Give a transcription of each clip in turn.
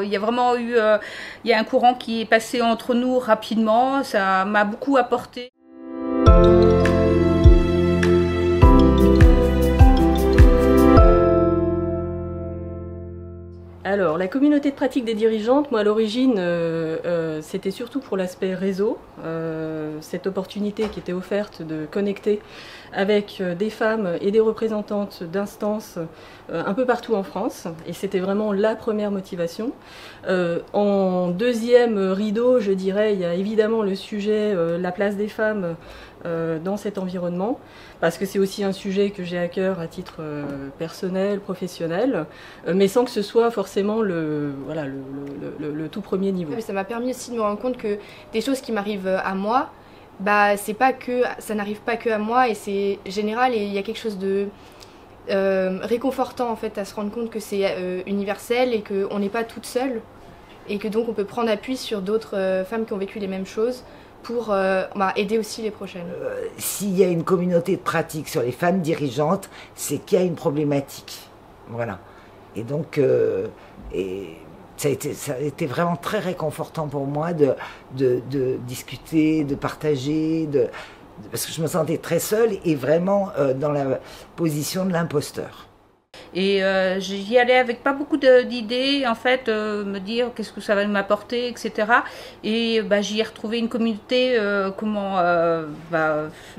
Il y a vraiment eu il y a un courant qui est passé entre nous rapidement, ça m'a beaucoup apporté. Alors, la communauté de pratique des dirigeantes, moi à l'origine, c'était surtout pour l'aspect réseau, cette opportunité qui était offerte de connecter avec des femmes et des représentantes d'instances un peu partout en France, et c'était vraiment la première motivation. En deuxième rideau, je dirais, il y a évidemment le sujet, la place des femmes dans cet environnement, parce que c'est aussi un sujet que j'ai à cœur à titre personnel, professionnel, mais sans que ce soit forcément le tout premier niveau. Ça m'a permis aussi de me rendre compte que des choses qui m'arrivent à moi, bah, ça n'arrive pas que à moi, et c'est général, et il y a quelque chose de réconfortant en fait à se rendre compte que c'est universel et qu'on n'est pas toute seule, et que donc on peut prendre appui sur d'autres femmes qui ont vécu les mêmes choses pour aider aussi les prochaines. S'il y a une communauté de pratique sur les femmes dirigeantes, c'est qu'il y a une problématique. Voilà. Et donc, ça a été vraiment très réconfortant pour moi de discuter, de partager, parce que je me sentais très seule et vraiment dans la position de l'imposteur. Et j'y allais avec pas beaucoup d'idées, en fait, me dire qu'est-ce que ça va m'apporter, etc. Et j'y ai retrouvé une communauté,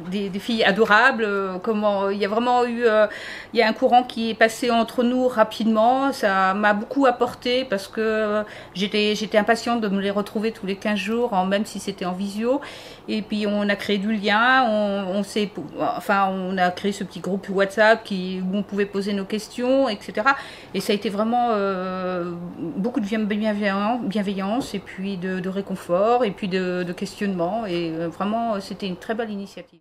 des filles adorables, il y a vraiment eu, il y a un courant qui est passé entre nous rapidement, ça m'a beaucoup apporté parce que j'étais impatiente de me les retrouver tous les 15 jours, même si c'était en visio. Et puis on a créé du lien, on a créé ce petit groupe WhatsApp où on pouvait poser nos questions, etc. Et ça a été vraiment beaucoup de bienveillance et puis de réconfort et puis de questionnement. Et vraiment, c'était une très belle initiative.